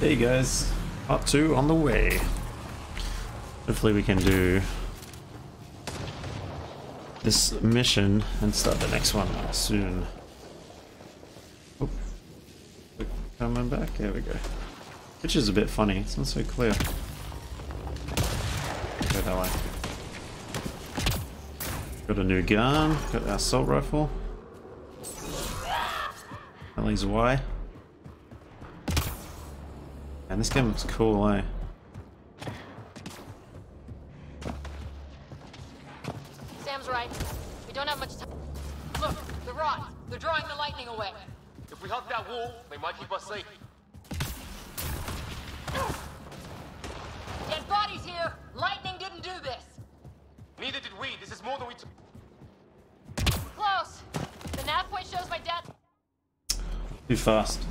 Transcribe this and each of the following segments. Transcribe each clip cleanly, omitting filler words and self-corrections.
Hey guys, part 2 on the way. Hopefully we can do this mission and start the next one soon. Oh, coming back, there we go. Picture's a bit funny, it's not so clear. Go that way. Got a new gun, got our assault rifle. At least Y. And this game looks cool, eh? Sam's right. We don't have much time. Look, the rods. They're drawing the lightning away. If we hug that wall, they might keep us safe. Dead bodies here. Lightning didn't do this. Neither did we. This is more than we took. Close. The nav point shows my dad. Too fast.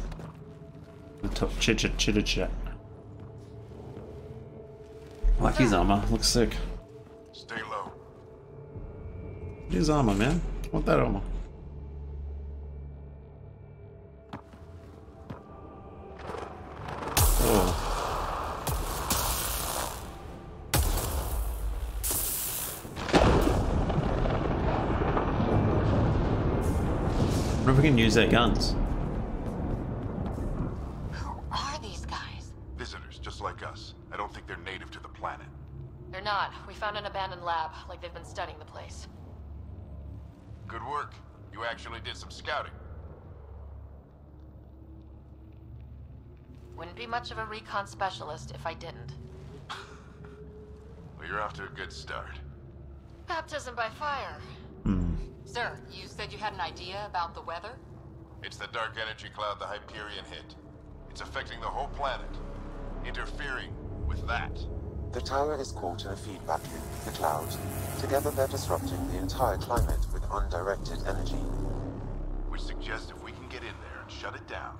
The top chitter chat. I like his armor, looks sick. Stay low. His armor, man. I want that armor. Oh. I wonder if we can use their guns. Like us. I don't think they're native to the planet. They're not. We found an abandoned lab, like they've been studying the place. Good work. You actually did some scouting. Wouldn't be much of a recon specialist if I didn't. Well, you're off to a good start. Baptism by fire. Sir, you said you had an idea about the weather? It's the dark energy cloud the Hyperion hit. It's affecting the whole planet. Interfering with that. The tower is caught in a feedback loop with the clouds. Together they're disrupting the entire climate with undirected energy. Which suggests if we can get in there and shut it down,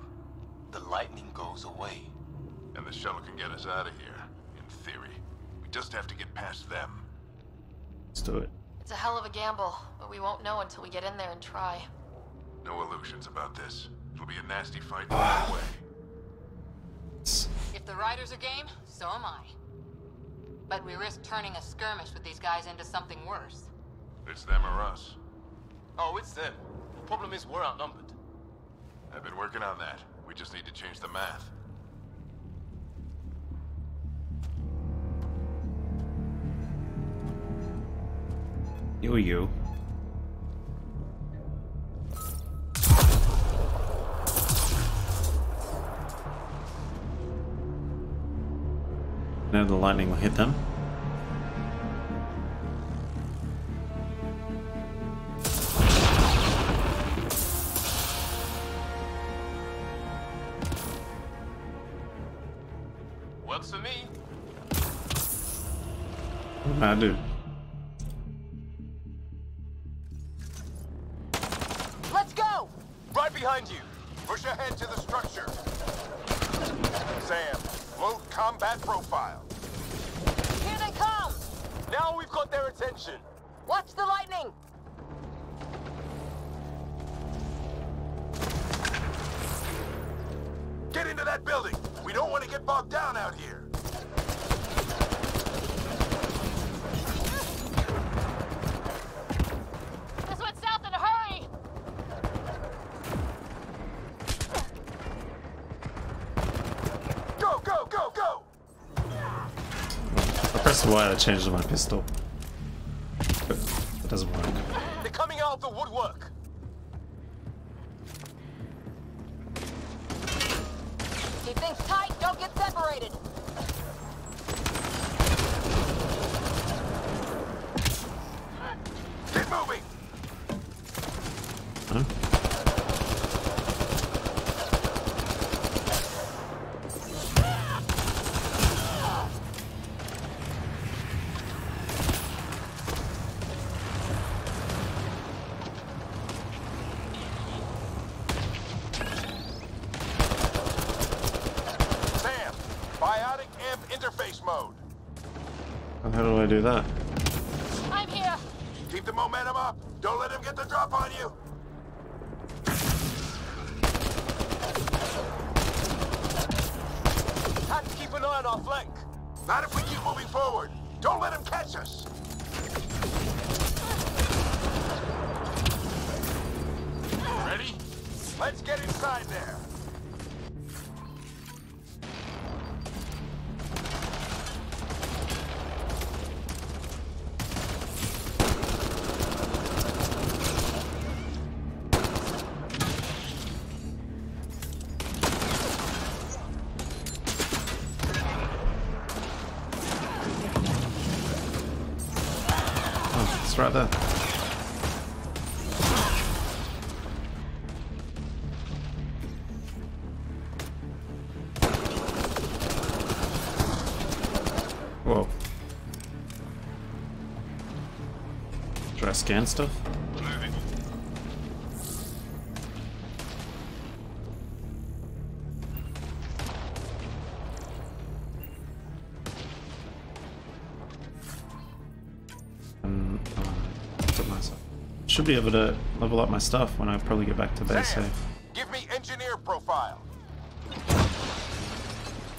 the lightning goes away. And the shuttle can get us out of here, in theory. We just have to get past them. Let's do it. It's a hell of a gamble, but we won't know until we get in there and try. No illusions about this. It'll be a nasty fight all the way. If the riders are game, so am I. But we risk turning a skirmish with these guys into something worse. It's them or us. Oh, it's them. The problem is we're outnumbered. I've been working on that. We just need to change the math. You. Now the lightning will hit them. Works for me. I do. Let's go! Right behind you. Push ahead to the structure. Sam, load combat profile. Here they come! Now we've got their attention. Watch the lightning! Get into that building. We don't want to get bogged down out here. This went south in a hurry! Go, go, go, go! I pressed Y that changes my pistol. But it doesn't work. They're coming out of the woodwork. Keep things tight, don't get separated! Get moving! Huh? Sam, biotic amp interface mode. How do I do that? I'm here! Keep the momentum up. Don't let him get the drop on you. our flank. Not if we keep moving forward. Don't let him catch us. Ready? Let's get inside there. It's right there. Whoa. Should I scan stuff? Moving. Should be able to level up my stuff when I probably get back to base. Sam, So. give me engineer profile.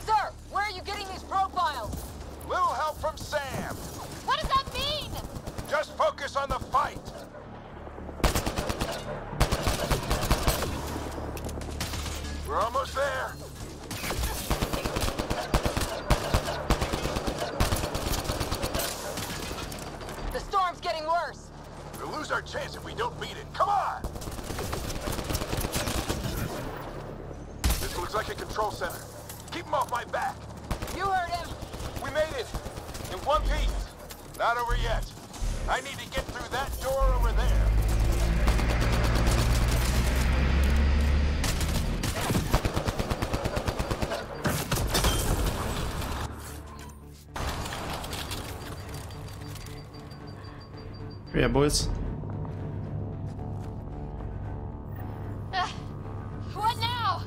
Sir, where are you getting these profiles? Little help from Sam. What does that mean? Just focus on the fight. We're almost there. The storm's getting worse. We'll lose our chance if we don't beat it. Come on! This looks like a control center. Keep him off my back. You heard him. We made it. In one piece. Not over yet. I need to get through that door over there. Yeah, boys. What now?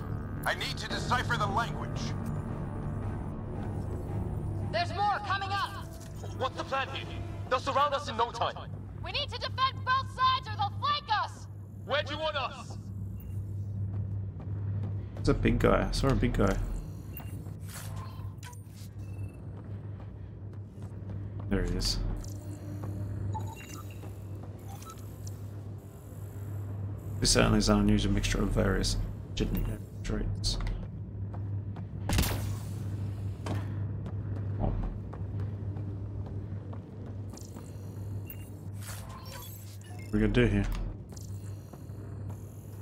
I need to decipher the language. There's more coming up. What's the plan here? They'll surround us in no time. We need to defend both sides or they'll flank us. Where do you want us? It's a big guy. I saw a big guy. There he is. This certainly is an unusual mixture of various genetic traits. Oh. What are we gonna do here?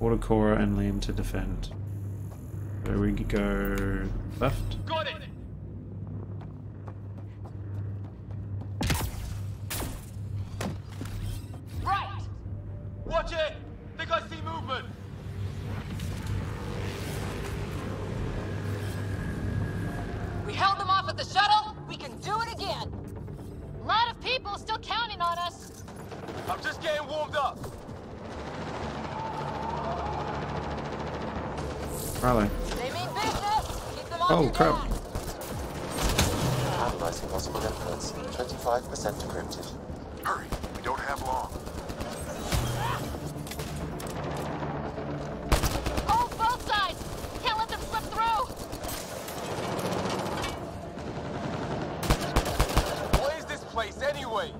Order Cora and Liam to defend. So we could go left. Got it! Right. Watch it! Think I see movement! We held them off at the shuttle. We can do it again. A lot of people still counting on us. I'm just getting warmed up. Riley. They mean business. Keep them on Oh, your crap. back. Analyzing possible influence. 25% encrypted. Hurry, we don't have long. Oh, both sides. Can't let them slip through. What is this place anyway?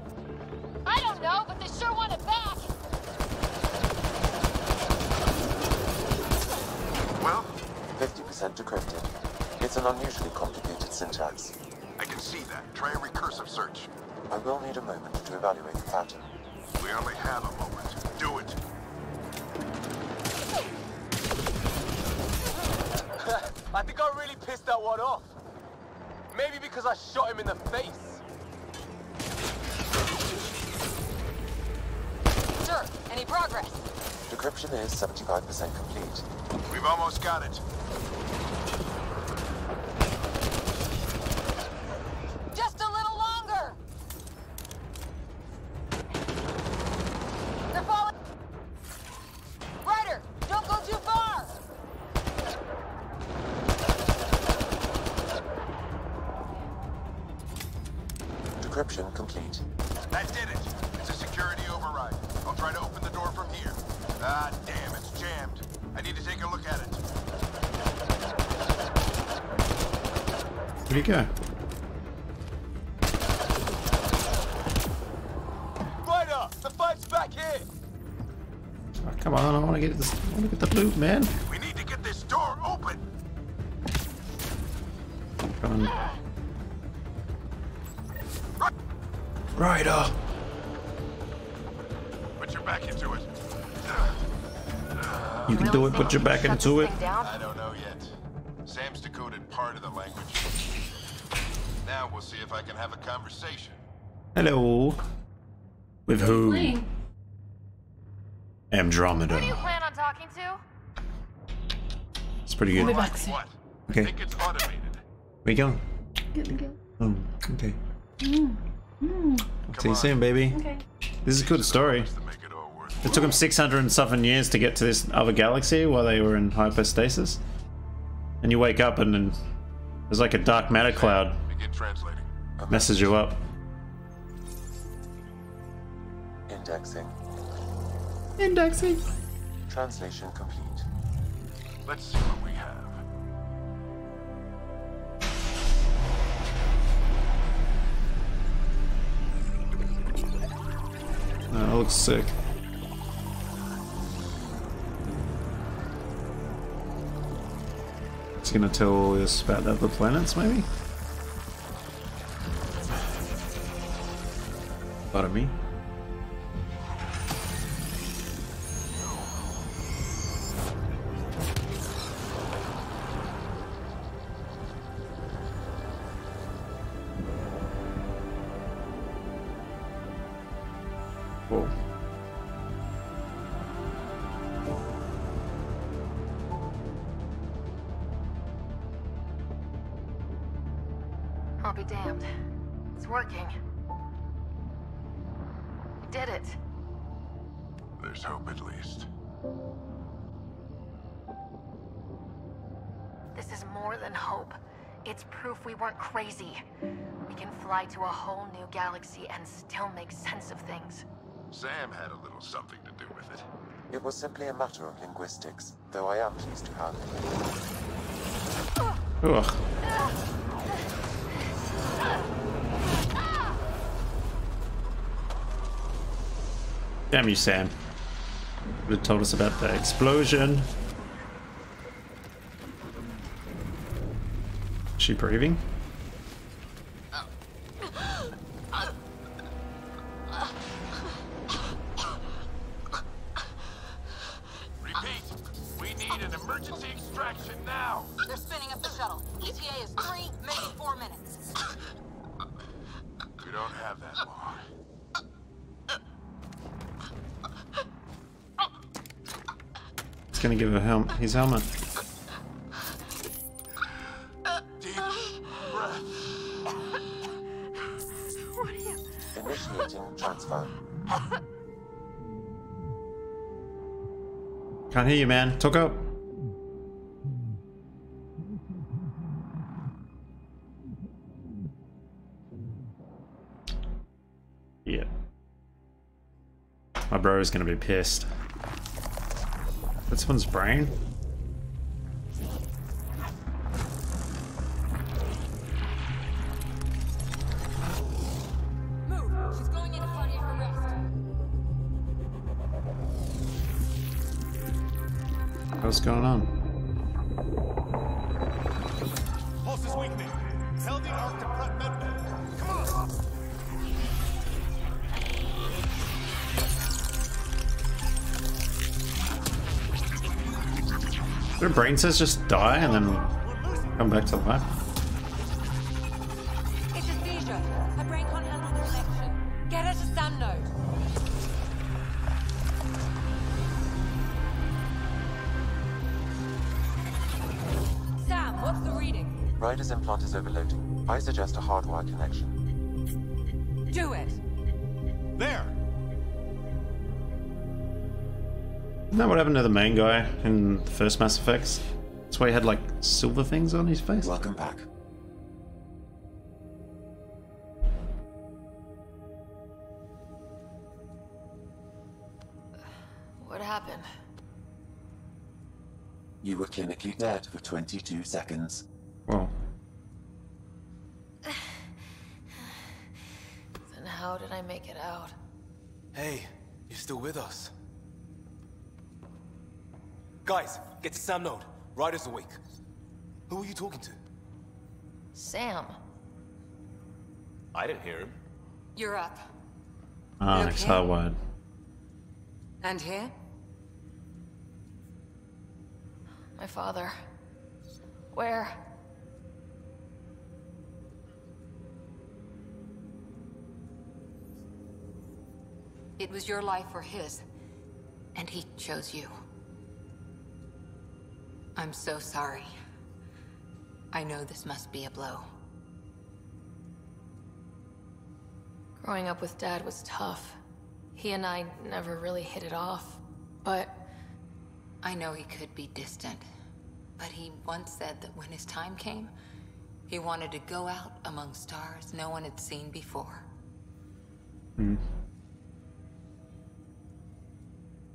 I don't know, but they sure want it back. Well, 50% decrypted. It's an unusually complicated syntax. I can see that. Try a recursive search. I will need a moment to evaluate the pattern. We only have a moment. Do it. I think I really pissed that one off. Maybe because I shot him in the face. Sir, any progress? Decryption is 75% complete. We've almost got it. Just a little longer. They're falling. Ryder, don't go too far. Decryption complete. That did it. It's a security override. I'll try to open the door from here. Ah, damn, it's jammed. I need to take a look at it. Where'd he go? on, I wanna get this, I wanna get the loot, man. We need to get this door open. Come on. Ryder! Put your back into it. You can do it, put your back into it. I don't know yet. Sam's decoded part of the language. Now we'll see if I can have a conversation. Hello. With who? Who do Andromeda. you plan on talking to? It's pretty good. Like what? Okay. Think it's automated. Where you going? Oh, okay. See you soon, baby. Okay. This is a good story. To make it all worth It took them 600 and something years to get to this other galaxy while they were in hypostasis. And you wake up and then there's like a dark matter cloud Begin translating. messes you up. Indexing. Indexing. Translation complete. Let's see what we have. That looks sick. It's gonna tell us about the other planets, maybe? Pardon me. Whoa. I'll be damned. It's working. We did it. There's hope at least. This is more than hope. It's proof we weren't crazy. We can fly to a whole new galaxy and still make sense of things. Sam had a little something to do with it. It was simply a matter of linguistics, though I am pleased to have it. Ugh. Damn you, Sam. Would have told us about the explosion. Is she breathing? Repeat, we need an emergency extraction now. They're spinning up the shuttle. ETA is 3, maybe 4 minutes. We don't have that long. It's gonna give her his helmet. Deep breath. What are you? Initiating transfer. Can't hear you, man. Talk up. Yeah. My bro is gonna be pissed. This one's brain. Move. She's going into cardiac arrest. What's going on? Pulse is weakening. Tell the Ark to prep medbay. Come on! Their brain cells just die and then come back to life. It's a seizure. Her brain can't handle the connection. Get her to Sam node. Sam, what's the reading? Ryder's implant is overloading. I suggest a hardwire connection. Do it. There! Isn't that what happened to the main guy in the first Mass Effects? That's why he had like silver things on his face. Welcome back. What happened? You were clinically dead for 22 seconds. Whoa. Then how did I make it out? Hey, you're still with us. Guys, get to Sam Node. Ryder's awake. Who are you talking to? Sam, I didn't hear him. you're up. Onyx hardwired. And here? My father. Where? It was your life or his, and he chose you. I'm so sorry. I know this must be a blow. Growing up with Dad was tough. He and I never really hit it off, but I know he could be distant. But he once said that when his time came, he wanted to go out among stars no one had seen before.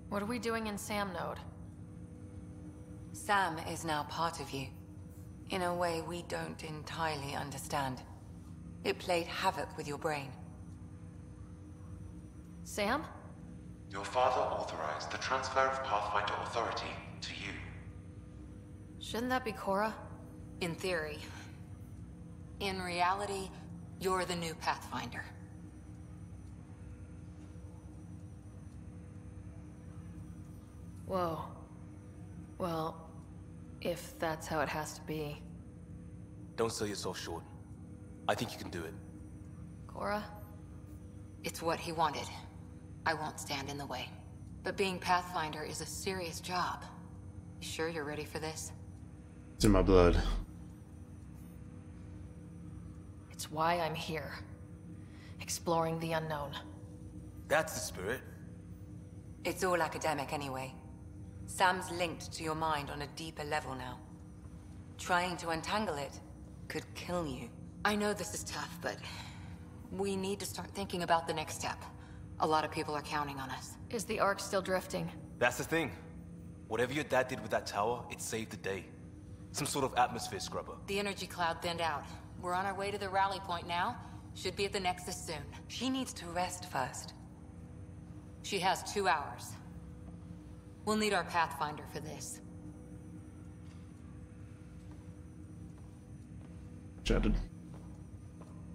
What are we doing in Sam Node? Sam is now part of you, in a way we don't entirely understand. It played havoc with your brain. Sam? Your father authorized the transfer of Pathfinder authority to you. Shouldn't that be Cora? In theory. In reality, you're the new Pathfinder. Whoa. Well, if that's how it has to be. Don't sell yourself short. I think you can do it. Cora? It's what he wanted. I won't stand in the way. But being Pathfinder is a serious job. You sure you're ready for this? It's in my blood. It's why I'm here. Exploring the unknown. That's the spirit. It's all academic anyway. Sam's linked to your mind on a deeper level now. Trying to untangle it could kill you. I know this is tough, but we need to start thinking about the next step. A lot of people are counting on us. Is the Ark still drifting? That's the thing. Whatever your dad did with that tower, it saved the day. Some sort of atmosphere scrubber. The energy cloud thinned out. We're on our way to the rally point now. Should be at the Nexus soon. She needs to rest first. She has 2 hours. We'll need our Pathfinder for this. Jetted.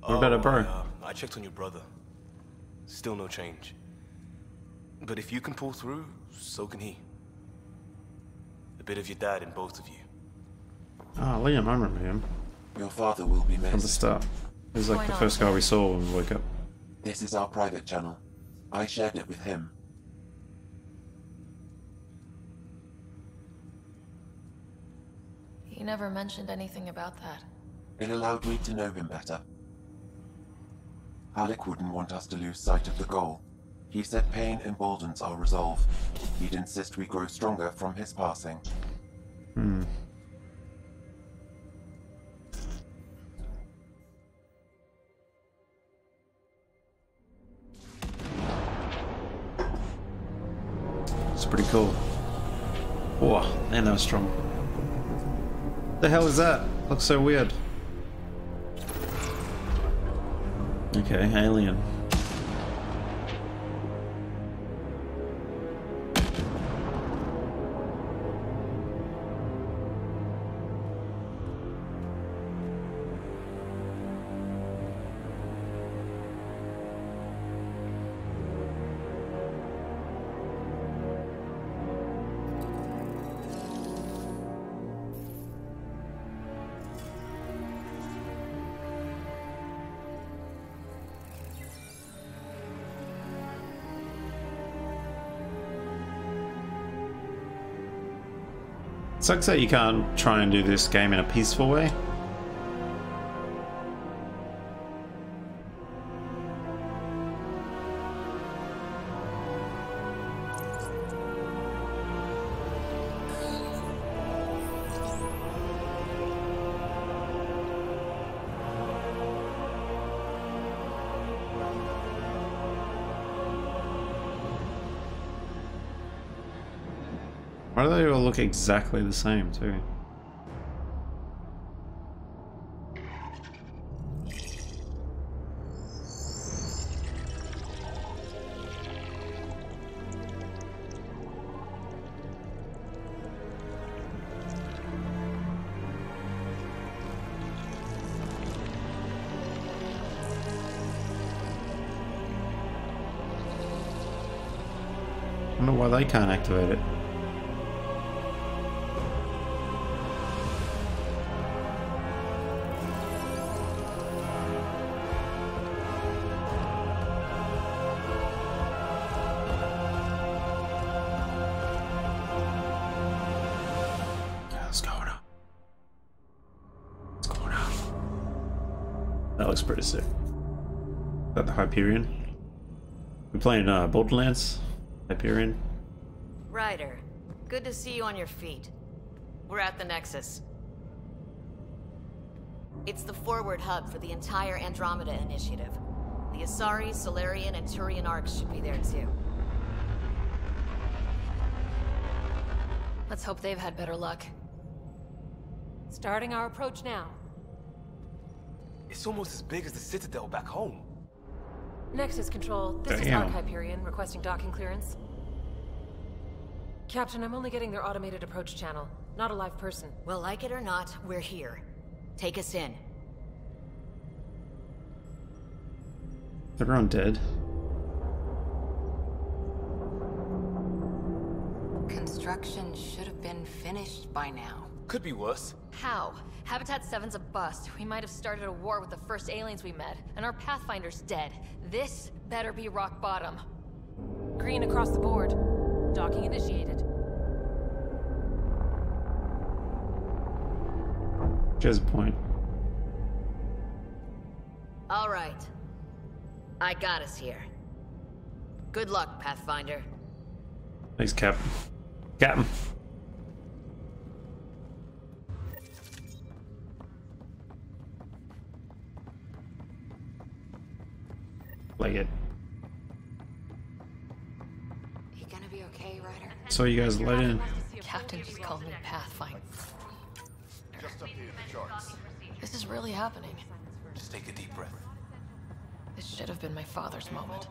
What about a bro? I checked on your brother. Still no change. But if you can pull through, so can he. A bit of your dad in both of you. Ah, Liam, I remember him Your father will be from the missed. start. He was like the first guy we saw when we woke up. This is our private channel. I shared it with him. He never mentioned anything about that. It allowed me to know him better. Alec wouldn't want us to lose sight of the goal. He said pain emboldens our resolve. He'd insist we grow stronger from his passing. It's pretty cool. Whoa, man, that was strong. The hell is that? Looks so weird. Okay, alien. Sucks that you can't try and do this game in a peaceful way. Why do they all look exactly the same too? don't know why they can't activate it. What's going on? What's going on? That looks pretty sick. Is that the Hyperion? We're playing Borderlands? Hyperion? Ryder, good to see you on your feet. We're at the Nexus. It's the forward hub for the entire Andromeda initiative. The Asari, Solarian, and Turian arcs should be there too. Let's hope they've had better luck. Starting our approach now. It's almost as big as the Citadel back home. Nexus Control, this is Arc Hyperion, requesting docking clearance. Captain, I'm only getting their automated approach channel, not a live person. Well, like it or not, we're here. Take us in. Is everyone dead? Construction should have been finished by now. Could be worse. How? Habitat 7's a bust. We might have started a war with the first aliens we met, and our Pathfinder's dead. This better be rock bottom. Green across the board. Docking initiated. Just a point. All right. I got us here. Good luck, Pathfinder. Thanks, Captain. Captain. Like it. You gonna be okay, Ryder? So you guys let in. Captain just called me Pathfinder. Just updated the charts. This is really happening. Just take a deep breath. This should have been my father's moment.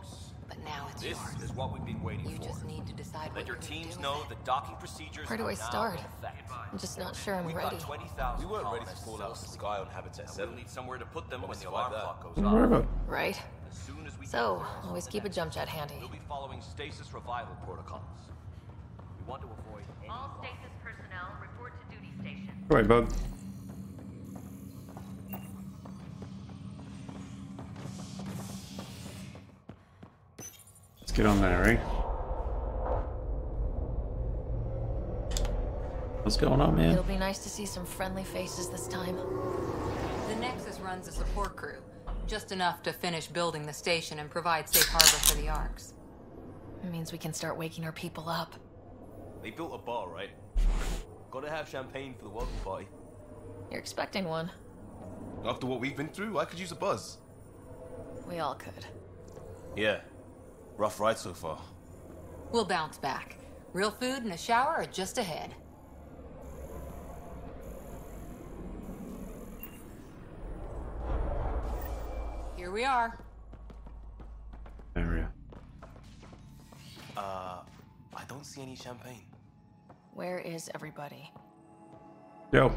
But now it's This yours. is what we've been waiting You for. just need to decide Let what your you're gonna teams do know with the it. docking procedures Where do are I now start? in effect. I'm just not sure I'm We've ready. got 20,000 We weren't ready to colonists fall out of the still sky on Habitat asleep, and 7. we'll need somewhere to put them when the survive alarm that. clock goes Don't worry off. about Right? As soon as we So, get clearance always from keep a the jump jet Nexus, handy. we'll be following stasis revival protocols. We want to avoid any... All stasis personnel report to duty station. All right, bud. Let's get on there, right? What's going on, man? It'll be nice to see some friendly faces this time. The Nexus runs a support crew. Just enough to finish building the station and provide safe harbor for the arcs. It means we can start waking our people up. They built a bar, right? Gotta have champagne for the welcome party. You're expecting one. After what we've been through, I could use a buzz. We all could. Yeah. Rough ride so far. We'll bounce back. Real food and a shower are just ahead. Here we are. Area. I don't see any champagne. Where is everybody? Yo.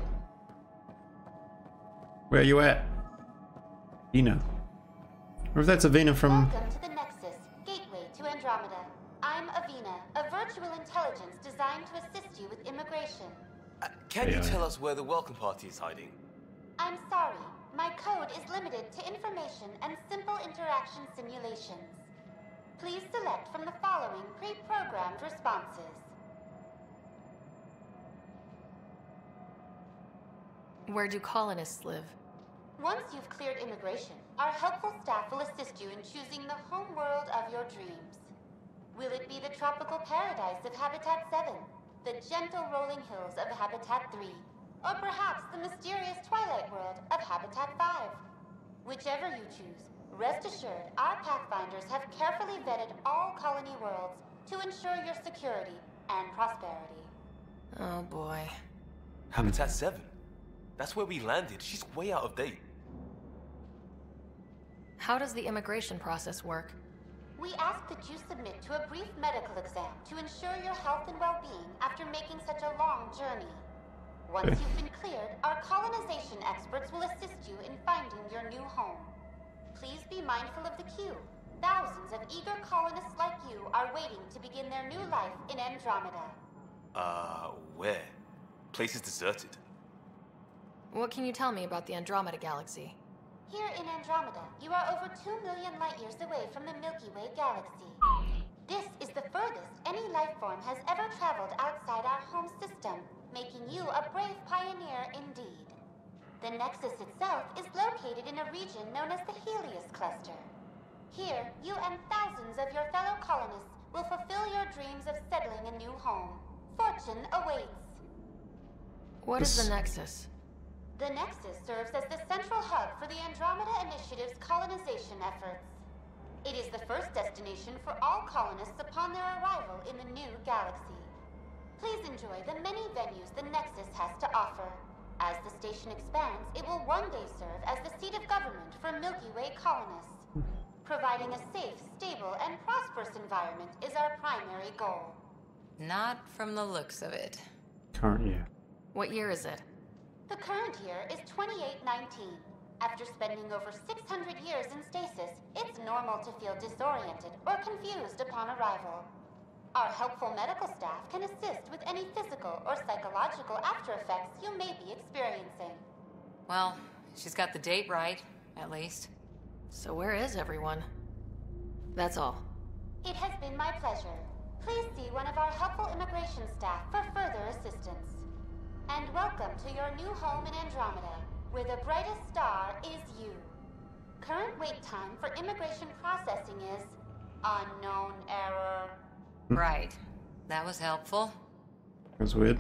Where you at? Ina. Or if that's Avina from... Welcome to the Nexus, gateway to Andromeda. I'm Avina, a virtual intelligence designed to assist you with immigration. Can you Yeah. tell us where the welcome party is hiding? I'm sorry, my code is limited to information and simple interaction simulations. Please select from the following pre-programmed responses. Where do colonists live? Once you've cleared immigration, our helpful staff will assist you in choosing the home world of your dreams. Will it be the tropical paradise of Habitat 7, the gentle rolling hills of Habitat 3, or perhaps the mysterious twilight world of Habitat 5? Whichever you choose, rest assured our Pathfinders have carefully vetted all colony worlds to ensure your security and prosperity. Oh boy. Habitat 7? That's where we landed. She's way out of date. How does the immigration process work? We ask that you submit to a brief medical exam to ensure your health and well-being after making such a long journey. Once you've been cleared, our colonization experts will assist you in finding your new home. Please be mindful of the queue. thousands of eager colonists like you are waiting to begin their new life in Andromeda. Where? Place is deserted. What can you tell me about the Andromeda galaxy? Here in Andromeda, you are over 2 million light-years away from the Milky Way galaxy. This is the furthest any life form has ever traveled outside our home system, making you a brave pioneer indeed. The Nexus itself is located in a region known as the Helios Cluster. Here, you and thousands of your fellow colonists will fulfill your dreams of settling a new home. Fortune awaits. What is the Nexus? The Nexus serves as the central hub for the Andromeda Initiative's colonization efforts. It is the first destination for all colonists upon their arrival in the new galaxy. Please enjoy the many venues the Nexus has to offer. As the station expands, it will one day serve as the seat of government for Milky Way colonists. Providing a safe, stable, and prosperous environment is our primary goal. Not from the looks of it. Current year. What year is it? The current year is 2819. After spending over 600 years in stasis, it's normal to feel disoriented or confused upon arrival. Our helpful medical staff can assist with any physical or psychological aftereffects you may be experiencing. Well, she's got the date right, at least. So where is everyone? That's all. It has been my pleasure. Please see one of our helpful immigration staff for further assistance. And welcome to your new home in Andromeda, where the brightest star is you. Current wait time for immigration processing is unknown error. Right. That was helpful. That's weird.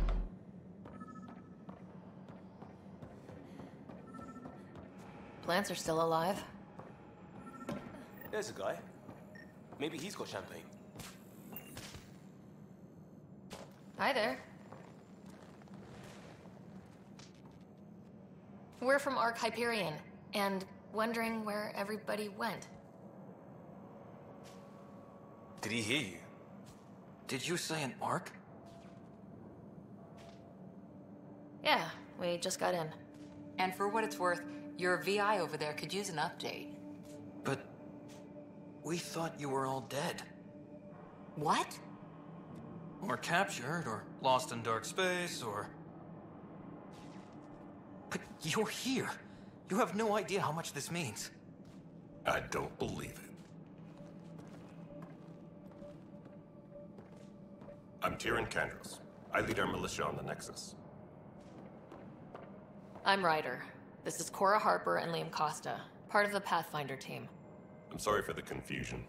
Plants are still alive. There's a guy. Maybe he's got champagne. Hi there. We're from Ark Hyperion, and wondering where everybody went. Did he hear you? Did you say an Ark? Yeah, we just got in. And for what it's worth, your VI over there could use an update. But we thought you were all dead. What? Or captured, or lost in dark space, or... But you're here. You have no idea how much this means. I don't believe it. I'm KnIeNoG. I lead our militia on the Nexus. I'm Ryder. This is Cora Harper and Liam Costa, part of the Pathfinder team. I'm sorry for the confusion.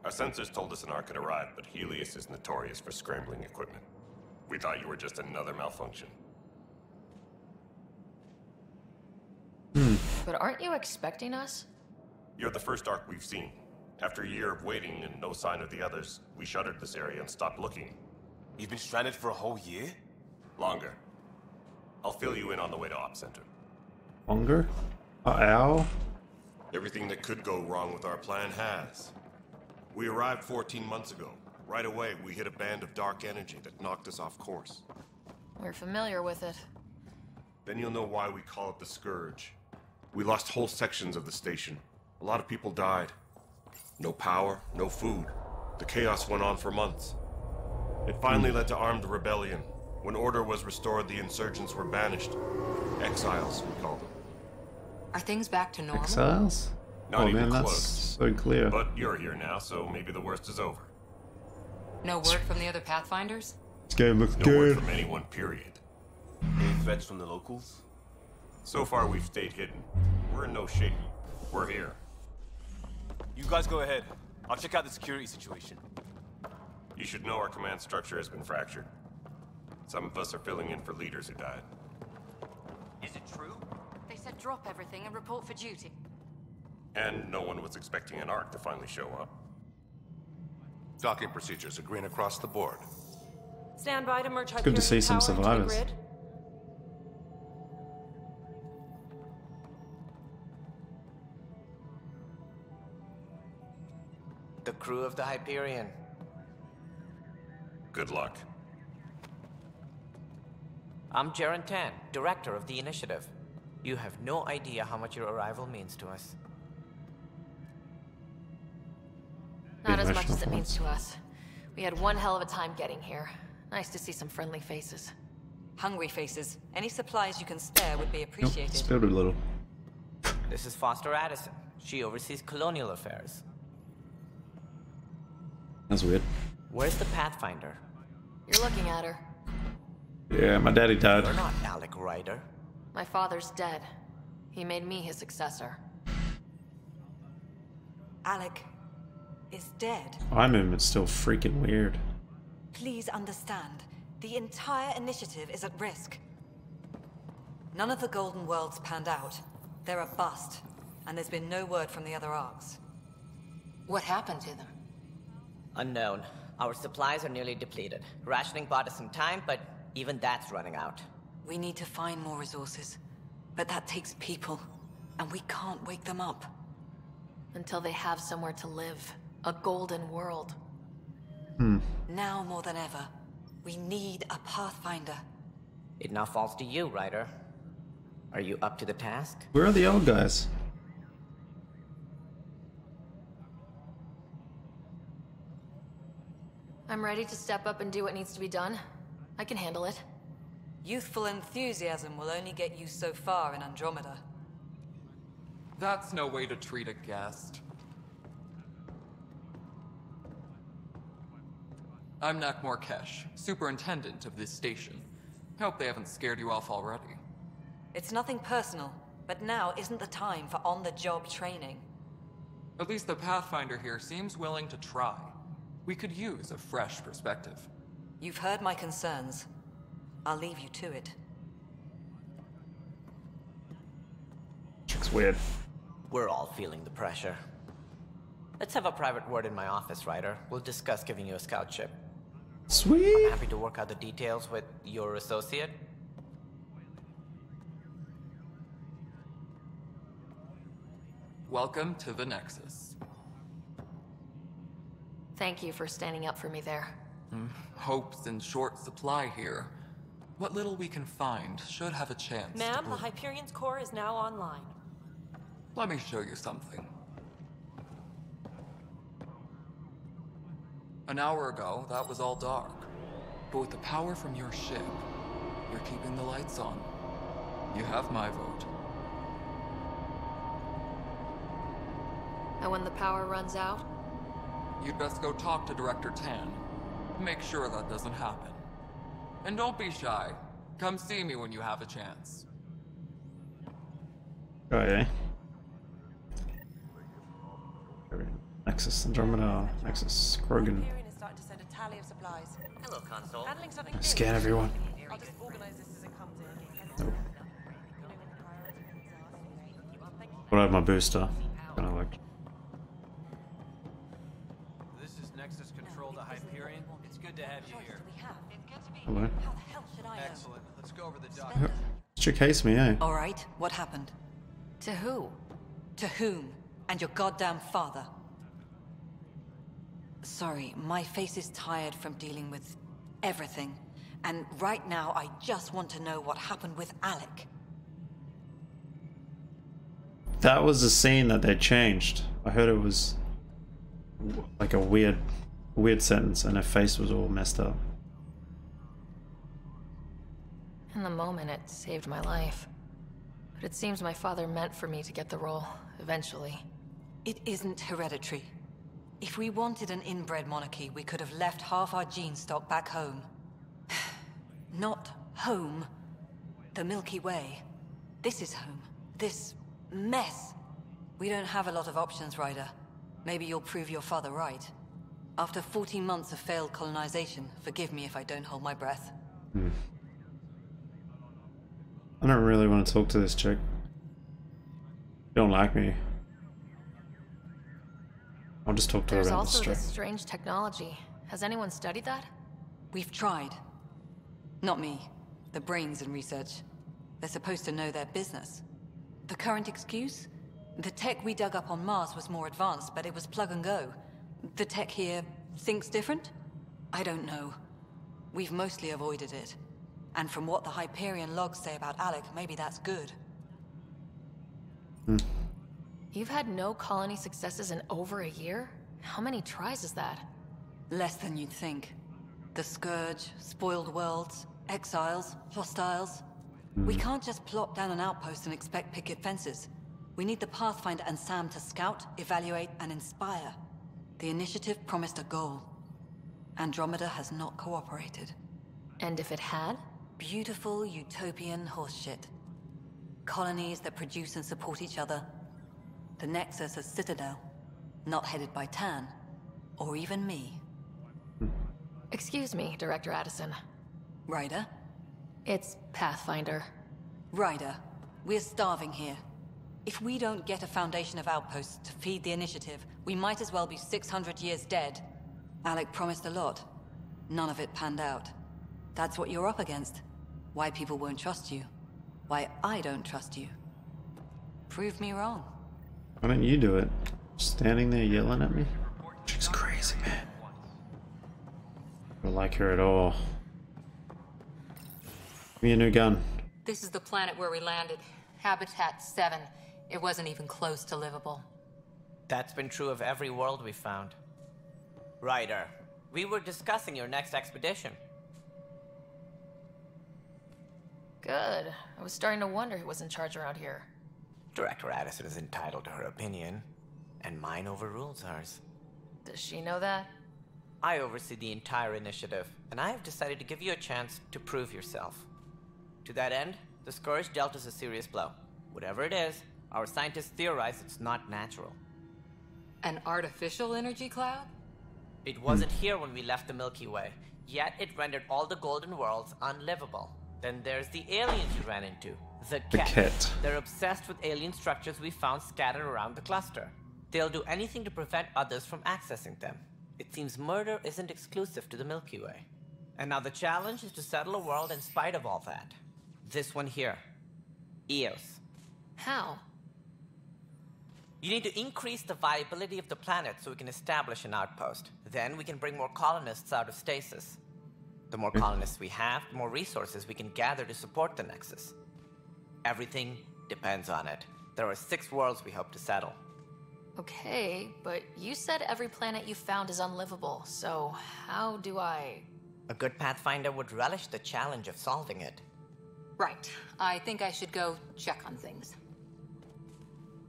Our sensors told us an Ark had arrived, but Helios is notorious for scrambling equipment. We thought you were just another malfunction. But aren't you expecting us? You're the first Ark we've seen. After a year of waiting and no sign of the others, we shuttered this area and stopped looking. You've been stranded for a whole year? Longer. I'll fill you in on the way to Op Center. Longer? Ow. Everything that could go wrong with our plan has. We arrived 14 months ago. Right away, we hit a band of dark energy that knocked us off course. We're familiar with it. Then you'll know why we call it the Scourge. We lost whole sections of the station. A lot of people died. No power, no food. The chaos went on for months. It finally led to armed rebellion. When order was restored, the insurgents were banished. Exiles, we call them. Are things back to normal? Exiles? Not oh even man, that's close. so clear. But you're here now, so maybe the worst is over. No word from the other Pathfinders? This game looks No good. word from anyone, period. Any threats from the locals? So far, we've stayed hidden. We're in no shape. We're here. You guys go ahead. I'll check out the security situation. You should know our command structure has been fractured. Some of us are filling in for leaders who died. Is it true? They said drop everything and report for duty. And no one was expecting an Ark to finally show up. Docking procedures are green across the board. Stand by to merge It's good to see some Hyperion power into the survivors. grid. The crew of the Hyperion. Good luck. I'm Jaren Tan, director of the initiative. You have no idea how much your arrival means to us. Not as much as it means to us. We had one hell of a time getting here. Nice to see some friendly faces. Hungry faces. Any supplies you can spare would be appreciated. Spilled a little. This is Foster Addison. She oversees colonial affairs. That's weird. Where's the Pathfinder? You're looking at her. Yeah, my daddy died. You're not Alec Ryder. My father's dead. He made me his successor. Alec is dead. Eye movement's still freaking weird. Please understand, the entire initiative is at risk. None of the Golden Worlds panned out. They're a bust, and there's been no word from the other arcs. What happened to them? Unknown. Our supplies are nearly depleted. Rationing bought us some time, but even that's running out. We need to find more resources, but that takes people, and we can't wake them up. Until they have somewhere to live. A golden world. Now more than ever, we need a Pathfinder. It now falls to you, Ryder. Are you up to the task? Where are the old guys? I'm ready to step up and do what needs to be done. I can handle it. Youthful enthusiasm will only get you so far in Andromeda. That's no way to treat a guest. I'm Nak Morkesh, superintendent of this station. Hope they haven't scared you off already. It's nothing personal, but now isn't the time for on-the-job training. At least the Pathfinder here seems willing to try. We could use a fresh perspective. You've heard my concerns. I'll leave you to it. Looks weird. We're all feeling the pressure. Let's have a private word in my office, Ryder. We'll discuss giving you a scout ship. Sweet. I'm happy to work out the details with your associate. Welcome to the Nexus. Thank you for standing up for me there. Hope's in short supply here. What little we can find should have a chance. Ma'am, the Hyperion's core is now online. Let me show you something. An hour ago, that was all dark. But with the power from your ship, you're keeping the lights on. You have my vote. And when the power runs out? You'd best go talk to Director Tan. Make sure that doesn't happen. And don't be shy. Come see me when you have a chance. Oh, yeah. Nexus, Andromeda, Nexus, Krogan. Hello, console. Scan everyone. Nope. What I have my booster. Kind of like. This is Nexus Control to Hyperion. It's good to have you here. Hello. Excellent. Let's go over the doc. Chick hates me, eh? All right, what happened? To who? To whom? And your goddamn father. Sorry, my face is tired from dealing with everything. And right now, I just want to know what happened with Alec. That was the scene that they changed. I heard it was like a weird sentence and her face was all messed up. In the moment, it saved my life. But it seems my father meant for me to get the role, eventually. It isn't hereditary. If we wanted an inbred monarchy, we could have left half our gene stock back home. Not home. The Milky Way. This is home. This mess. We don't have a lot of options, Ryder. Maybe you'll prove your father right. After 14 months of failed colonization, forgive me if I don't hold my breath. I don't really want to talk to this chick. You don't like me. I'll just talk to her There's about this also chick. this strange technology. Has anyone studied that? We've tried. Not me. The brains in research. They're supposed to know their business. The current excuse? The tech we dug up on Mars was more advanced, but it was plug and go. The tech here thinks different? I don't know. We've mostly avoided it. And from what the Hyperion logs say about Alec, maybe that's good. You've had no colony successes in over a year? How many tries is that? Less than you'd think. The Scourge, spoiled worlds, exiles, hostiles. We can't just plop down an outpost and expect picket fences. We need the Pathfinder and Sam to scout, evaluate, and inspire. The initiative promised a goal. Andromeda has not cooperated. And if it had? Beautiful utopian horseshit. Colonies that produce and support each other. The Nexus as Citadel, not headed by Tan, or even me. Excuse me, Director Addison. Ryder? It's Pathfinder. Ryder, we're starving here. If we don't get a foundation of outposts to feed the initiative, we might as well be 600 years dead. Alec promised a lot. None of it panned out. That's what you're up against. Why people won't trust you. Why I don't trust you. Prove me wrong. Why don't you do it? Standing there yelling at me? She's crazy, man. I don't like her at all. Give me a new gun. This is the planet where we landed. Habitat 7. It wasn't even close to livable. That's been true of every world we found. Ryder, we were discussing your next expedition. Good. I was starting to wonder who was in charge around here. Director Addison is entitled to her opinion, and mine overrules hers. Does she know that? I oversee the entire initiative, and I have decided to give you a chance to prove yourself. To that end, the Scourge dealt us a serious blow. Whatever it is, our scientists theorize it's not natural. An artificial energy cloud? It wasn't here when we left the Milky Way, yet it rendered all the golden worlds unlivable. Then there's the aliens you ran into. The Ket. They're obsessed with alien structures we found scattered around the cluster. They'll do anything to prevent others from accessing them. It seems murder isn't exclusive to the Milky Way. And now the challenge is to settle a world in spite of all that. This one here. Eos. How? You need to increase the viability of the planet so we can establish an outpost. Then we can bring more colonists out of stasis. The more colonists we have, the more resources we can gather to support the Nexus. Everything depends on it. There are 6 worlds we hope to settle. Okay, but you said every planet you found is unlivable, so how do I... A good Pathfinder would relish the challenge of solving it. Right. I think I should go check on things.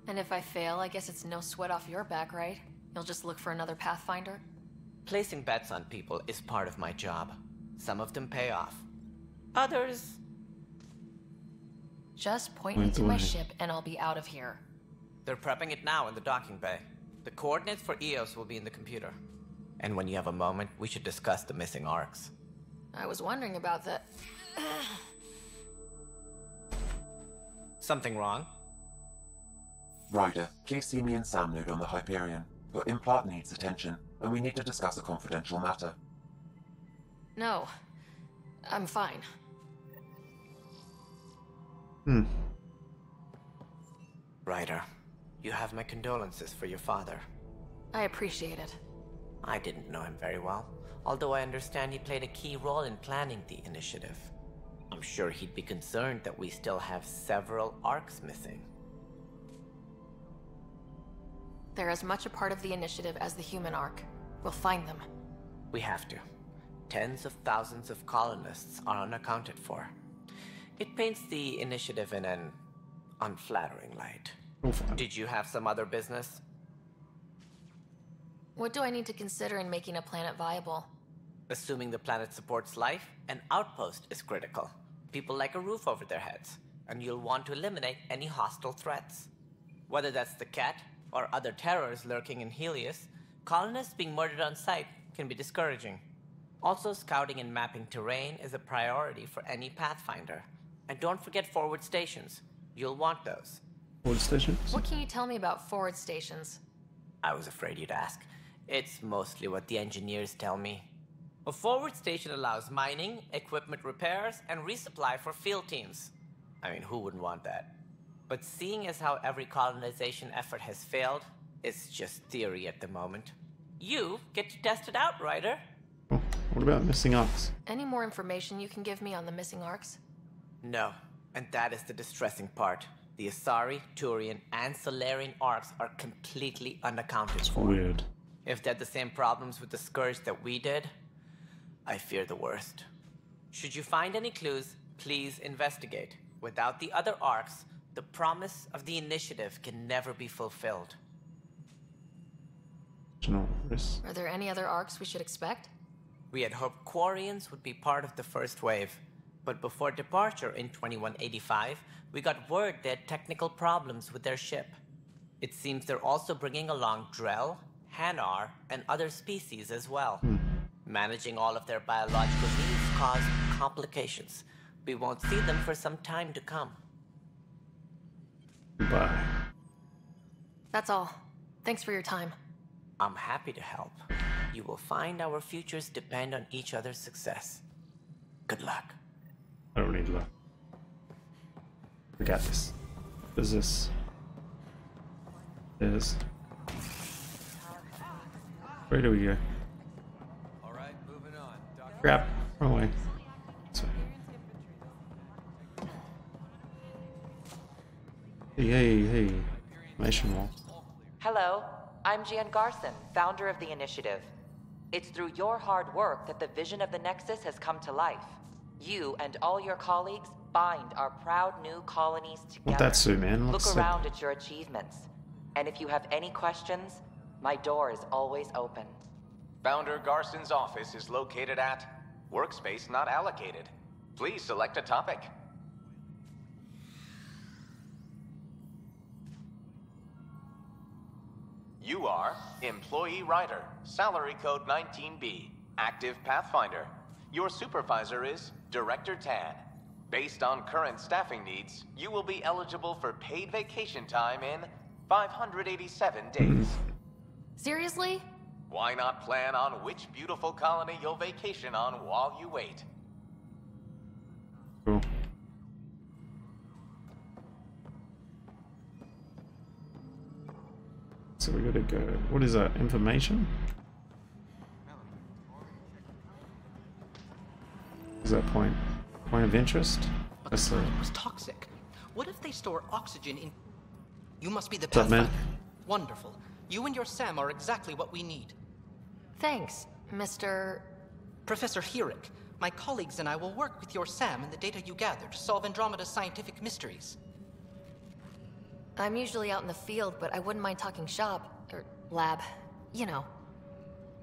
And if I fail, I guess it's no sweat off your back, right? You'll just look for another Pathfinder? Placing bets on people is part of my job. Some of them pay off. Others... Just point me to my ship and I'll be out of here. They're prepping it now in the docking bay. The coordinates for Eos will be in the computer. And when you have a moment, we should discuss the missing arcs. I was wondering about that. Something wrong? Ryder, please see me and Sam Node on the Hyperion. Your implant needs attention, and we need to discuss a confidential matter. No. I'm fine. Ryder, you have my condolences for your father. I appreciate it. I didn't know him very well, although I understand he played a key role in planning the initiative. I'm sure he'd be concerned that we still have several arcs missing. They're as much a part of the initiative as the human arc. We'll find them. We have to. Tens of thousands of colonists are unaccounted for. It paints the initiative in an unflattering light. Did you have some other business? What do I need to consider in making a planet viable? Assuming the planet supports life, an outpost is critical. People like a roof over their heads, and you'll want to eliminate any hostile threats. Whether that's the Ket or other terrors lurking in Helios, colonists being murdered on sight can be discouraging. Also, scouting and mapping terrain is a priority for any Pathfinder. And don't forget forward stations. You'll want those. Forward stations? What can you tell me about forward stations? I was afraid you'd ask. It's mostly what the engineers tell me. A forward station allows mining, equipment repairs, and resupply for field teams. I mean, who wouldn't want that? But seeing as how every colonization effort has failed, it's just theory at the moment. You get to test it out, Ryder. Oh, what about missing arcs? Any more information you can give me on the missing arcs? No, and that is the distressing part. The Asari, Turian, and Solarian arcs are completely unaccounted for. Weird. If they had the same problems with the Scourge that we did, I fear the worst. Should you find any clues, please investigate. Without the other arcs, the promise of the initiative can never be fulfilled. Are there any other arcs we should expect? We had hoped Quarians would be part of the first wave, but before departure in 2185, we got word they had technical problems with their ship. It seems they're also bringing along Drell, Hanar, and other species as well. Managing all of their biological needs caused complications. We won't see them for some time to come. Bye. That's all. Thanks for your time. I'm happy to help. You will find our futures depend on each other's success. Good luck. I don't need luck. We got this. What is this? Is. Where do we go? Alright, moving on. Crap. Wrong way. Hey. Information wall. Hello, I'm Gian Garson, founder of the initiative. It's through your hard work that the vision of the Nexus has come to life. You and all your colleagues bind our proud new colonies together. What that suit, man? Look around at your achievements. And if you have any questions, my door is always open. Founder Garson's office is located at Workspace Not Allocated. Please select a topic. You are Employee Writer, Salary Code 19B, Active Pathfinder. Your supervisor is Director Tan. Based on current staffing needs, you will be eligible for paid vacation time in 587 days. Seriously? Why not plan on which beautiful colony you'll vacation on while you wait? Cool. So we gotta go. What is that? Information? What is that point? Point of interest? But the planet was toxic. What if they store oxygen in... You must be the What's up, man? Pathfinder. Wonderful. You and your Sam are exactly what we need. Thanks, Mr. Professor Herrick. My colleagues and I will work with your Sam and the data you gather to solve Andromeda's scientific mysteries. I'm usually out in the field, but I wouldn't mind talking shop, or lab, you know.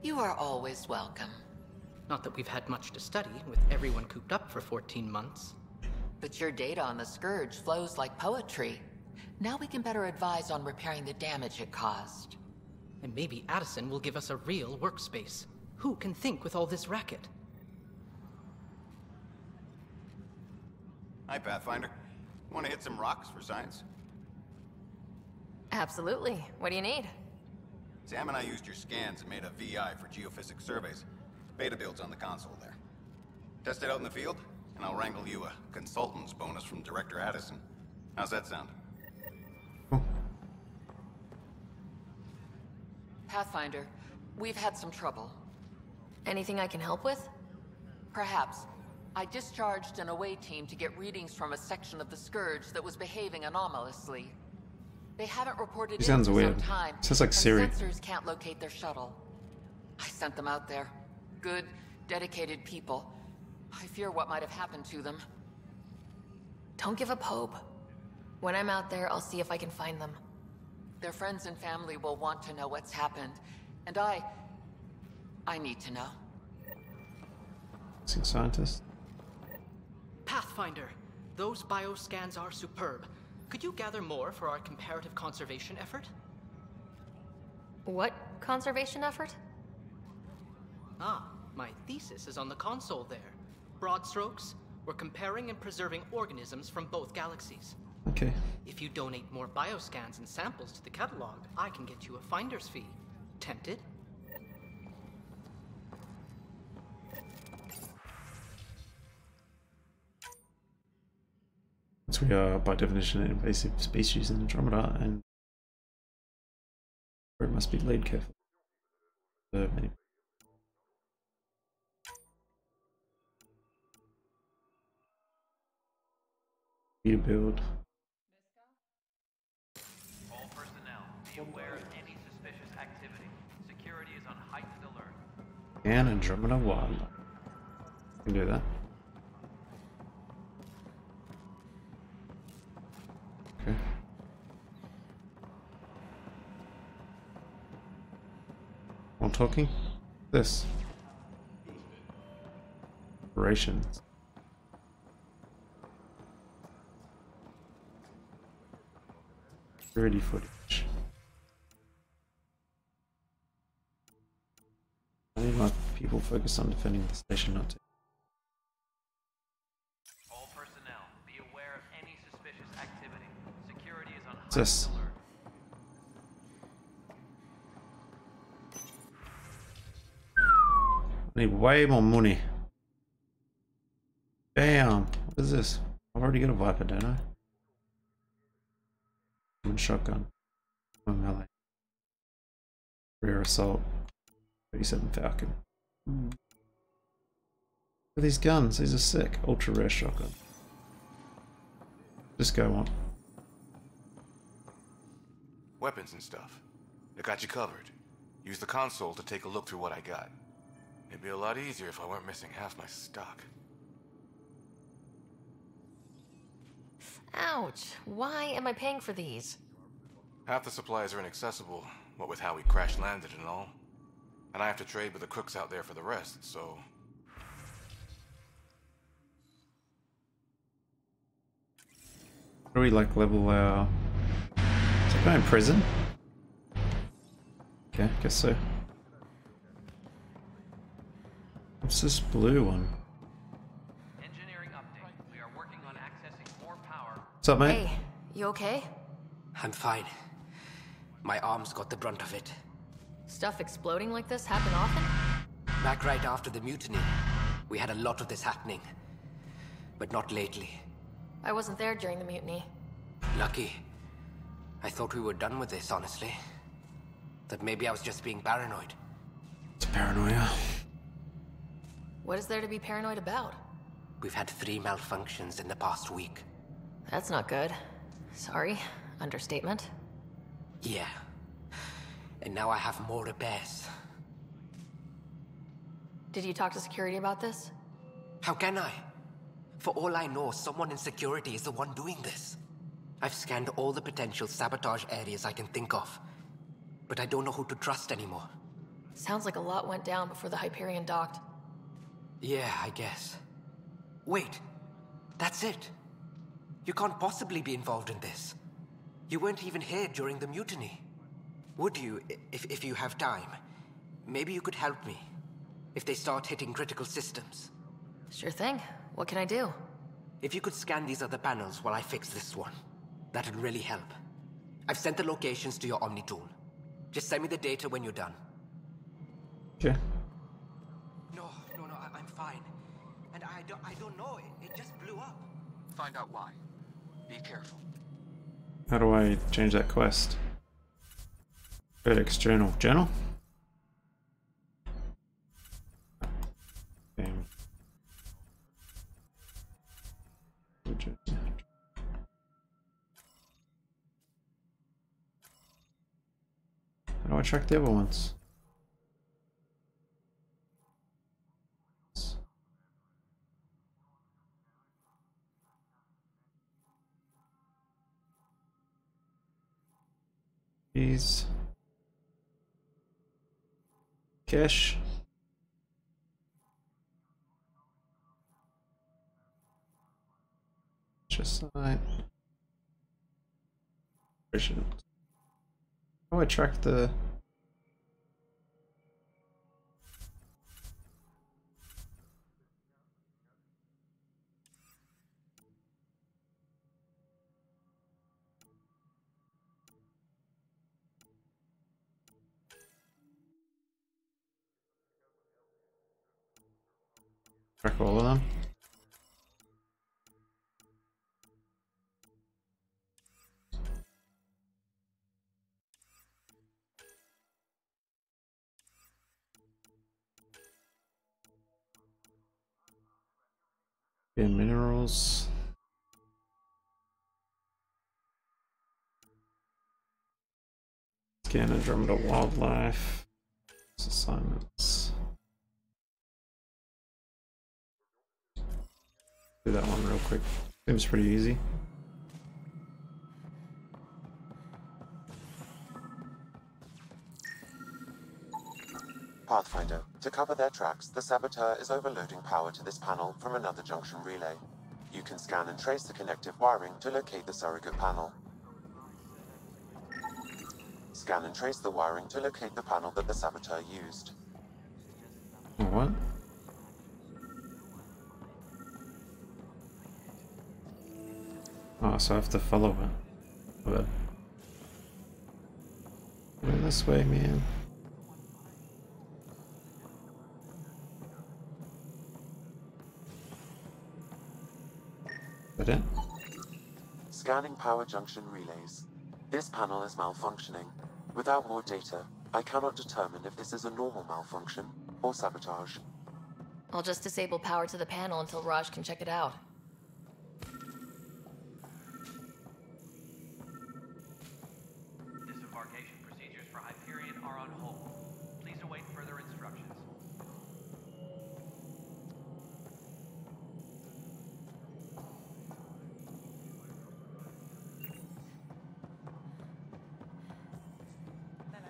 You are always welcome. Not that we've had much to study, with everyone cooped up for 14 months. But your data on the Scourge flows like poetry. Now we can better advise on repairing the damage it caused. And maybe Addison will give us a real workspace. Who can think with all this racket? Hi, Pathfinder. Want to hit some rocks for science? Absolutely. What do you need? Sam and I used your scans and made a VI for geophysics surveys. Beta build's on the console there. Test it out in the field, and I'll wrangle you a consultant's bonus from Director Addison. How's that sound? Pathfinder, we've had some trouble. Anything I can help with? Perhaps. I discharged an away team to get readings from a section of the Scourge that was behaving anomalously. They haven't reported He sounds in for weird. some time. Sounds like Siri. Sensors can't locate their shuttle. I sent them out there. Good, dedicated people. I fear what might have happened to them. Don't give up hope. When I'm out there, I'll see if I can find them. Their friends and family will want to know what's happened. And I need to know. Scientist. Pathfinder, those bioscans are superb. Could you gather more for our comparative conservation effort? What conservation effort? Ah, my thesis is on the console there. Broad strokes, we're comparing and preserving organisms from both galaxies. Okay. If you donate more bioscans and samples to the catalog, I can get you a finder's fee. Tempted? So we are, by definition, an invasive species in Andromeda, and it must be laid carefully. Many. Need to build. All personnel, be aware of any suspicious activity. Security And Andromeda wildlife. Can do that. Okay. While talking, this operations. Security footage. I need my people focused on defending the station, not to. All personnel, be aware of any suspicious activity. Security is on high What's this? alert. I need way more money. Damn. What is this? I've already got a Viper, don't I? One shotgun. One melee. Rear assault. 37 Falcon. Look at these guns. These are sick. Ultra rare shotgun. Just go on. Weapons and stuff. I got you covered. Use the console to take a look through what I got. It'd be a lot easier if I weren't missing half my stock. Ouch. Why am I paying for these? Half the supplies are inaccessible, what with how we crash-landed and all. And I have to trade with the crooks out there for the rest, so... How do we like level our... Is that guy in prison? Okay, guess so. What's this blue one? Engineering update. We are working on accessing more power. What's up, mate? Hey, you okay? I'm fine. My arms got the brunt of it. Stuff exploding like this happen often? Back right after the mutiny, we had a lot of this happening. But not lately. I wasn't there during the mutiny. Lucky. I thought we were done with this, honestly. That maybe I was just being paranoid. It's paranoia. What is there to be paranoid about? We've had 3 malfunctions in the past week. That's not good. Sorry. Understatement. Yeah. And now I have more repairs. Did you talk to security about this? How can I? For all I know, someone in security is the one doing this. I've scanned all the potential sabotage areas I can think of. But I don't know who to trust anymore. Sounds like a lot went down before the Hyperion docked. Yeah, I guess. Wait. That's it. You can't possibly be involved in this. You weren't even here during the mutiny. Would you, if you have time? Maybe you could help me. If they start hitting critical systems. Sure thing. What can I do? If you could scan these other panels while I fix this one, that'd really help. I've sent the locations to your Omni tool. Just send me the data when you're done. Okay. No, I'm fine. And I don't know, it just blew up. Find out why. Be careful. How do I change that quest? Go to external journal. Game. How do I track the other ones? These. Cash. Just like. How do I track the? Track all of them. Okay, minerals. Scan Andromeda wildlife. Assignments. Do that one real quick. Seems pretty easy. Pathfinder, to cover their tracks, the saboteur is overloading power to this panel from another junction relay. You can scan and trace the connective wiring to locate the surrogate panel. Scan and trace the wiring to locate the panel that the saboteur used. What? Oh, so I have to follow it. But going this way, man. Is that it? Scanning power junction relays. This panel is malfunctioning. Without more data, I cannot determine if this is a normal malfunction or sabotage. I'll just disable power to the panel until Raj can check it out. Disembarkation procedures for Hyperion are on hold. Please await further instructions.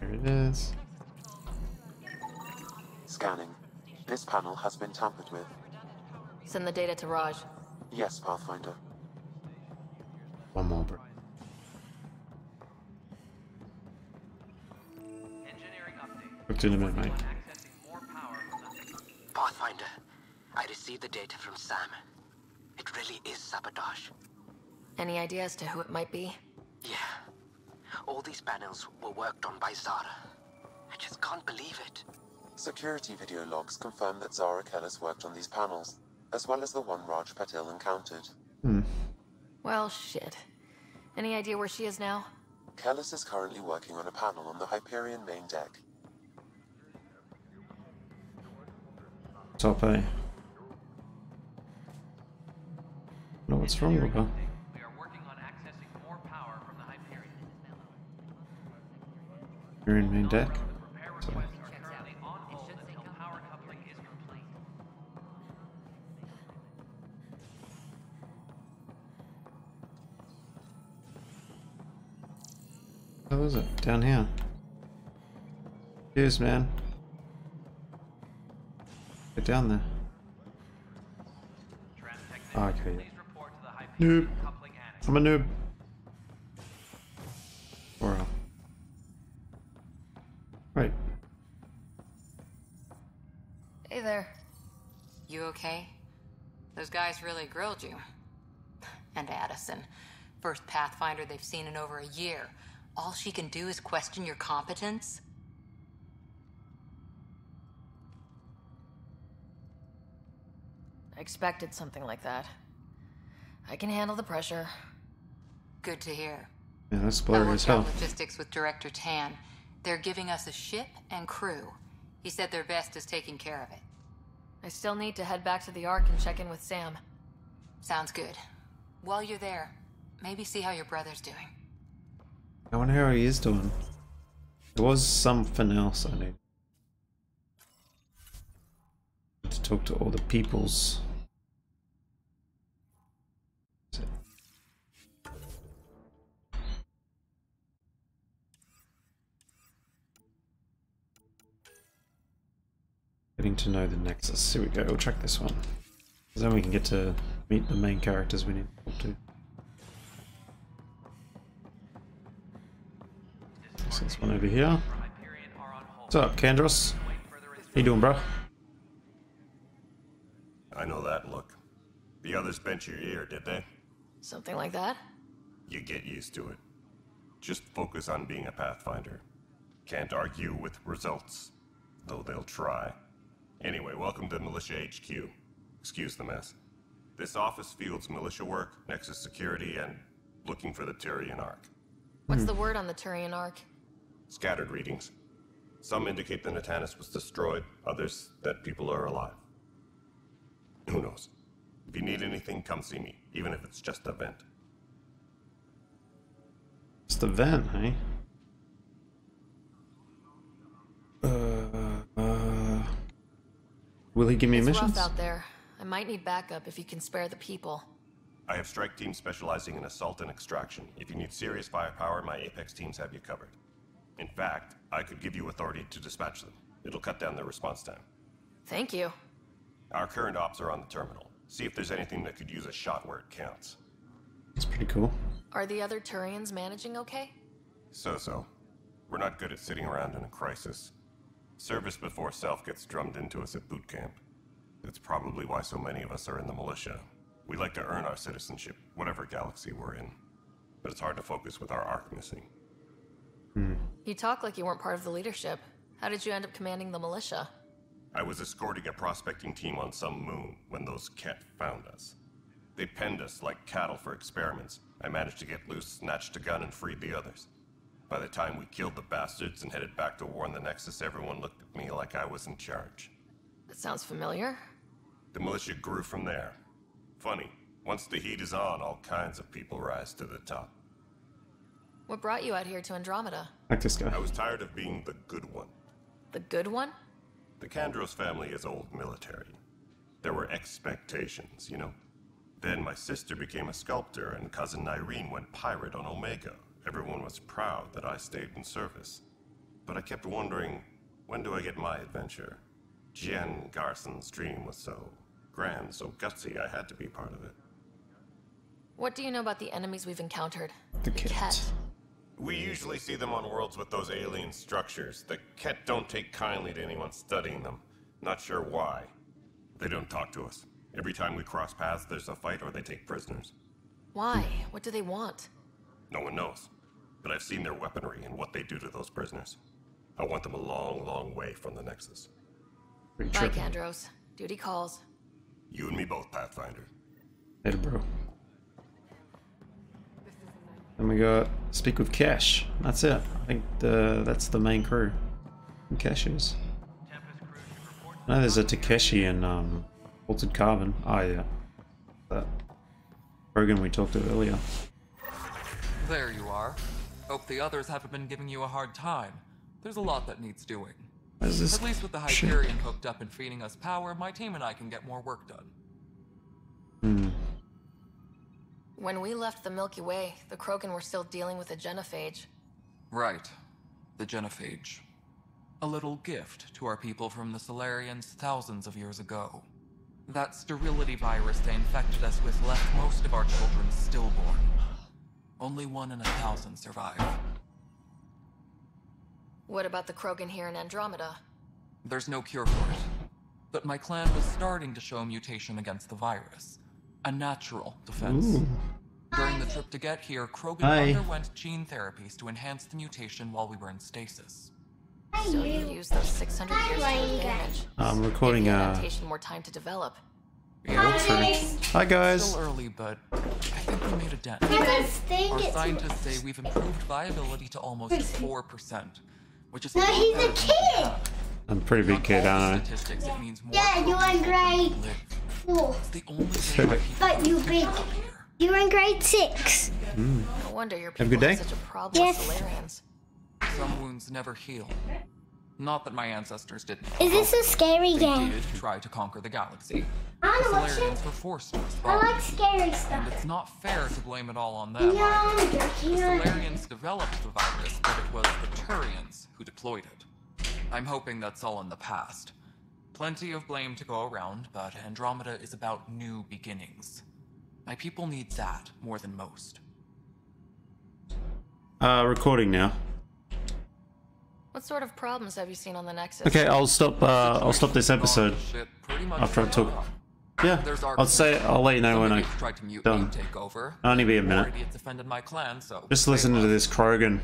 There it is. Scanning. This panel has been tampered with. Send the data to Raj. Yes, Pathfinder. One more, bro. Talk to you in a minute, mate. Pathfinder, I received the data from Sam. It really is sabotage. Any idea as to who it might be? Yeah. All these panels were worked on by Zara. I just can't believe it. Security video logs confirm that Zara Kellis worked on these panels, as well as the one Raj Patil encountered. Well, shit. Any idea where she is now? Kellis is currently working on a panel on the Hyperion main deck. Top A. No, what's wrong with her? We are working on accessing more power from the Hyperion. You're in main deck. So. How is it? Down here. Cheers, man. Get down there. Oh, okay. Noob. I'm a noob. Or right. Hey there. You okay? Those guys really grilled you. And Addison. First Pathfinder they've seen in over a year. All she can do is question your competence? I expected something like that. I can handle the pressure. Good to hear. Yeah, that's blurry as hell. Logistics with Director Tan. They're giving us a ship and crew. He said their best is taking care of it. I still need to head back to the Ark and check in with Sam. Sounds good. While you're there, maybe see how your brother's doing. I wonder how he is doing. There was something else I need to talk to all the peoples. Getting to know the Nexus. Here we go. We'll check this one. Then we can get to meet the main characters we need to talk to. So this one over here. What's up, Kandros? How you doing, bro? I know that look. The others bent your ear, did they? Something like that? You get used to it. Just focus on being a Pathfinder. Can't argue with results, though they'll try. Anyway, welcome to Militia HQ. Excuse the mess. This office fields militia work, Nexus security, and looking for the Turian Ark. What's the word on the Turian Ark? Scattered readings. Some indicate the Natanus was destroyed, others that people are alive. Who knows? If you need anything, come see me, even if it's just a vent. It's the vent, hey? Will he give me missions? It's rough out there. I might need backup if you can spare the people. I have strike teams specializing in assault and extraction. If you need serious firepower, my Apex teams have you covered. In fact, I could give you authority to dispatch them. It'll cut down their response time. Thank you. Our current ops are on the terminal. See if there's anything that could use a shot where it counts. That's pretty cool. Are the other Turians managing okay? So. We're not good at sitting around in a crisis. Service before self gets drummed into us at boot camp. That's probably why so many of us are in the militia. We like to earn our citizenship, whatever galaxy we're in. But it's hard to focus with our arc missing. You talk like you weren't part of the leadership. How did you end up commanding the militia? I was escorting a prospecting team on some moon when those Ket found us. They penned us like cattle for experiments. I managed to get loose, snatched a gun, and freed the others. By the time we killed the bastards and headed back to warn the Nexus, everyone looked at me like I was in charge. That sounds familiar. The militia grew from there. Funny, once the heat is on, all kinds of people rise to the top. What brought you out here to Andromeda? Like this guy. I was tired of being the good one. The good one? The Kandros family is old military. There were expectations, you know? Then my sister became a sculptor and cousin Irene went pirate on Omega. Everyone was proud that I stayed in service. But I kept wondering, when do I get my adventure? Jen Garson's dream was so grand, so gutsy, I had to be part of it. What do you know about the enemies we've encountered? The Ket. We usually see them on worlds with those alien structures. The Ket don't take kindly to anyone studying them. Not sure why. They don't talk to us. Every time we cross paths, there's a fight or they take prisoners. Why? What do they want? No one knows. But I've seen their weaponry and what they do to those prisoners. I want them a long, long way from the Nexus. Bye, Kandros. Duty calls. You and me both, Pathfinder. Later, bro. Then we got speak with Cash. That's it. I think that's the main crew. And Cash is. I know there's a Takeshi and Altered Carbon. Oh yeah. That Krogan we talked to earlier. There you are. Hope the others haven't been giving you a hard time. There's a lot that needs doing. At least with the Hyperion hooked up and feeding us power, my team and I can get more work done. When we left the Milky Way, the Krogan were still dealing with a genophage. Right. The genophage. A little gift to our people from the Solarians thousands of years ago. That sterility virus they infected us with left most of our children stillborn. Only 1 in 1,000 survive. What about the Krogan here in Andromeda? There's no cure for it. But my clan was starting to show a mutation against the virus. A natural defense. Ooh. During the trip to get here, Krogan underwent gene therapies to enhance the mutation while we were in stasis. So you used those 600 years to advantage. I'm recording adaptation more time to develop. Hi guys. Still early, but I think we made a dent. Our scientists say we've improved viability to almost 4%, which is a lot better than we have. I'm a pretty big kid, aren't I? It means more yeah, you're in grade 4. It's the only way But you big. You're in grade 6. No wonder your people have a good day. Such a problem with Solarians. Some wounds never heal. Not that my ancestors didn't. Is this a scary game? They did try to conquer the galaxy. I The wanna watch Solarians it. were forced to I respond. like scary stuff. And it's not fair to blame it all on them. No, either. Jackie, The no. Solarians developed the virus, but it was the Turians who deployed it. I'm hoping that's all in the past. Plenty of blame to go around, but Andromeda is about new beginnings. My people need that more than most. Recording now. What sort of problems have you seen on the Nexus? Okay, I'll stop this episode after I talk. Yeah, I'll let you know when I'm done. I'll only be a minute. Just listen to this Krogan.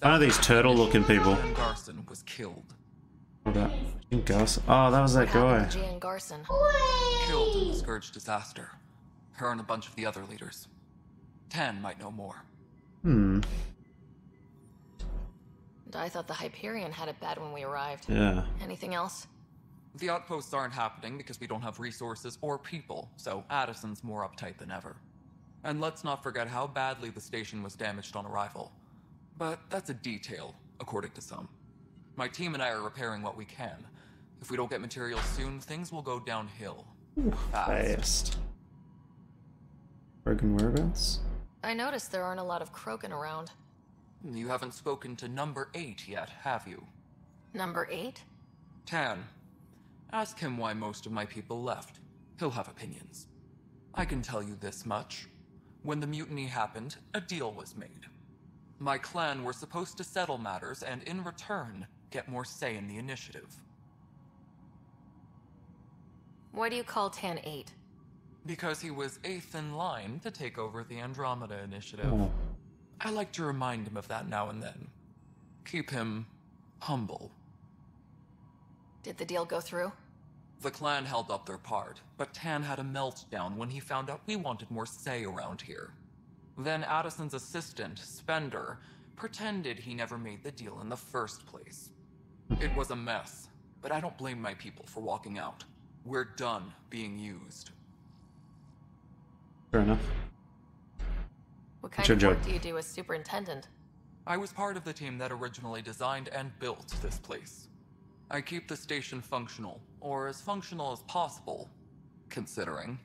One of these turtle-looking people. Garson was killed. What about Garson? Oh, that was that guy. Gian Garson. Killed in the Scourge disaster. Her and a bunch of the other leaders. Tan might know more. I thought the Hyperion had it bad when we arrived. Yeah. Anything else? The outposts aren't happening because we don't have resources or people, so Addison's more uptight than ever. And let's not forget how badly the station was damaged on arrival. But that's a detail, according to some. My team and I are repairing what we can. If we don't get materials soon, things will go downhill. Fast. Krogan whereabouts? I noticed there aren't a lot of Krogan around. You haven't spoken to number 8 yet, have you? Number 8? Tan. Ask him why most of my people left. He'll have opinions. I can tell you this much. When the mutiny happened, a deal was made. My clan were supposed to settle matters and, in return, get more say in the initiative. Why do you call Tan 8? Because he was 8th in line to take over the Andromeda initiative. Oh. I like to remind him of that now and then. Keep him humble. Did the deal go through? The clan held up their part, but Tan had a meltdown when he found out we wanted more say around here. Then Addison's assistant, Spender, pretended he never made the deal in the first place. It was a mess, but I don't blame my people for walking out. We're done being used. Fair enough. What kind What's of your work job? do you do as superintendent? I was part of the team that originally designed and built this place. I keep the station functional, or as functional as possible, considering.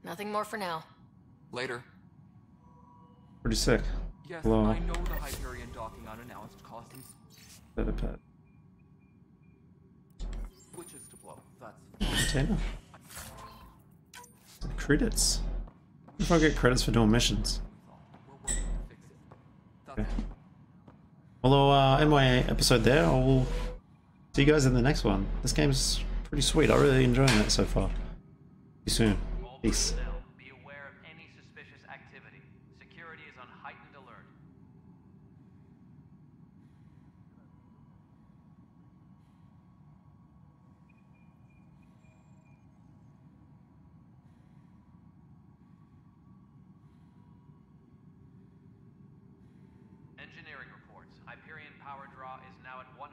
Nothing more for now. Later. Pretty sick. Yes, Hello. I know the Hyperion docking unannounced caused some Better pet. switches to blow. That's Container. Credits. What if I get credits for doing missions? Okay. Well, I'll end my episode there. I'll see you guys in the next one. This game's pretty sweet. I'm really enjoying it so far. See you soon. Peace. Be aware of any suspicious activity. Security is on heightened alert. Engineering reports. Hyperion power draw is now at 100%.